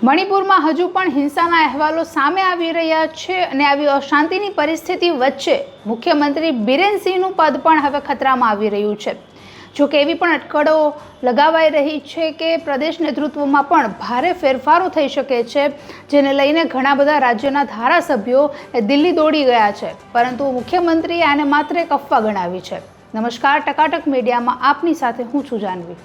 મણિપુરમાં હજુ પણ હિંસાના અહેવાલો સામે આવી રહ્યા છે અને આવી અશાંતિની પરિસ્થિતિ વચ્ચે મુખ્યમંત્રી બિરેન સિંહનું પદ પણ હવે ખતરામાં આવી રહ્યું છે। જો કે એવી પણ અટકળો લગાવાઈ રહી છે કે પ્રદેશ નેતૃત્વમાં પણ ભારે ફેરફારો થઈ શકે છે, જેને લઈને ઘણા બધા રાજ્યોના ધારાસભ્યો દિલ્હી દોડી ગયા છે, પરંતુ મુખ્યમંત્રીએ આને માત્ર એક અફવા ગણાવી છે। નમસ્કાર, ટકાટક મીડિયામાં આપની સાથે હું છું જાનવી।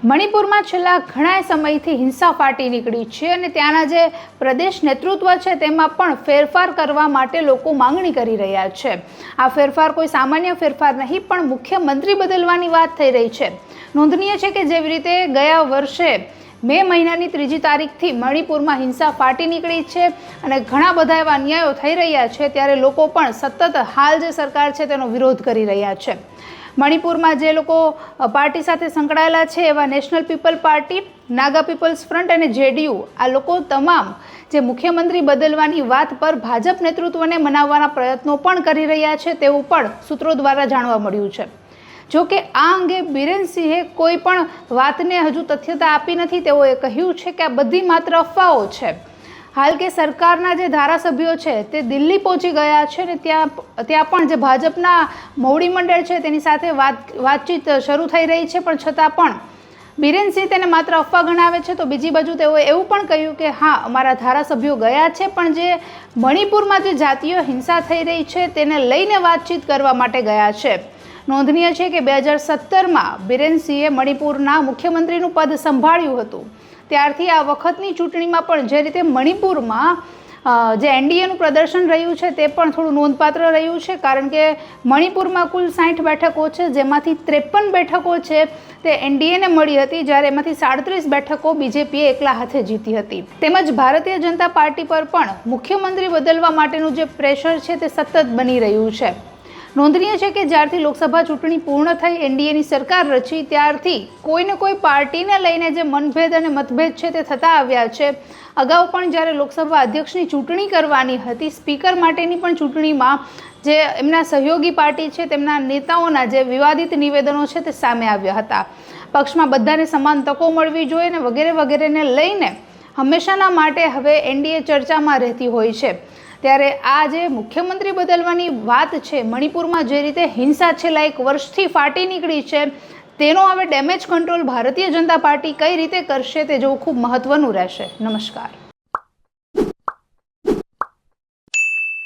મણિપુરમાં છેલ્લા ઘણા સમયથી હિંસા ફાટી નીકળી છે અને ત્યાંના જે પ્રદેશ નેતૃત્વ છે તેમાં પણ ફેરફાર કરવા માટે લોકો માંગણી કરી રહ્યા છે। આ ફેરફાર કોઈ સામાન્ય ફેરફાર નહીં, પણ મુખ્યમંત્રી બદલવાની વાત થઈ રહી છે। નોંધનીય છે કે જેવી રીતે ગયા વર્ષે મે મહિનાની 3જી તારીખથી મણિપુરમાં હિંસા ફાટી નીકળી છે અને ઘણા બધા એવા અન્યાયો થઈ રહ્યા છે, ત્યારે લોકો પણ સતત હાલ જે સરકાર છે તેનો વિરોધ કરી રહ્યા છે। મણિપુરમાં જે લોકો પાર્ટી સાથે સંકળાયેલા છે એવા નેશનલ પીપલ પાર્ટી, નાગા પીપલ્સ ફ્રન્ટ અને જેડીયુ, આ લોકો તમામ જે મુખ્યમંત્રી બદલવાની વાત પર ભાજપ નેતૃત્વને મનાવવાના પ્રયત્નો પણ કરી રહ્યા છે તેવું પણ સૂત્રો દ્વારા જાણવા મળ્યું છે। જો કે આ અંગે બિરેન સિંહે કોઈ પણ વાતને હજુ તથ્યતા આપી નથી। તેઓએ કહ્યું છે કે આ બધી માત્ર અફવાઓ છે। હાલ કે સરકારના જે ધારાસભ્યો છે તે દિલ્હી પહોંચી ગયા છે અને ત્યાં પણ જે ભાજપના મોવડી મંડળ છે તેની સાથે વાતચીત શરૂ થઈ રહી છે, પણ છતાં પણ બિરેન સિંહ તેને માત્ર અફવા ગણાવે છે। તો બીજી બાજુ તેઓએ એવું પણ કહ્યું કે હા, અમારા ધારાસભ્યો ગયા છે, પણ જે મણિપુરમાં જે જાતીય હિંસા થઈ રહી છે તેને લઈને વાતચીત કરવા માટે ગયા છે। નોંધનીય છે કે 2017માં બિરેન સિંહે મણિપુરના મુખ્યમંત્રીનું પદ સંભાળ્યું હતું। ત્યારથી આ વખતની ચૂંટણીમાં પણ જે રીતે મણિપુરમાં જે એનડીએનું પ્રદર્શન રહ્યું છે તે પણ થોડું નોંધપાત્ર રહ્યું છે, કારણ કે મણિપુરમાં કુલ 60 બેઠકો છે, જેમાંથી 53 બેઠકો છે તે એનડીએને મળી હતી, જ્યારે એમાંથી 37 બેઠકો બીજેપીએ એકલા હાથે જીતી હતી। તેમજ ભારતીય જનતા પાર્ટી પર પણ મુખ્યમંત્રી બદલવા માટેનું જે પ્રેશર છે તે સતત બની રહ્યું છે। નોંધનીય છે કે જ્યારથી લોકસભા ચૂંટણી પૂર્ણ થઈ, એનડીએની સરકાર રચી, ત્યારથી કોઈને કોઈ પાર્ટીને લઈને જે મનભેદ અને મતભેદ છે તે થતા આવ્યા છે। અગાઉ પણ જ્યારે લોકસભા અધ્યક્ષની ચૂંટણી કરવાની હતી, સ્પીકર માટેની પણ ચૂંટણીમાં જે એમના સહયોગી પાર્ટી છે તેમના નેતાઓના જે વિવાદિત નિવેદનો છે તે સામે આવ્યા હતા। પક્ષમાં બધાને સમાન તકો મળવી જોઈએ ને વગેરે વગેરેને લઈને હંમેશાના માટે હવે એનડીએ ચર્ચામાં રહેતી હોય છે। ત્યારે આ જે મુખ્યમંત્રી બદલવાની વાત છે, મણિપુરમાં જે રીતે હિંસા છેલ્લા 1 વર્ષથી ફાટી નીકળી છે તેનો હવે damage control Bharatiya Janata party કઈ રીતે કરશે તે જોવું ખૂબ મહત્વનું રહેશે। નમસ્કાર।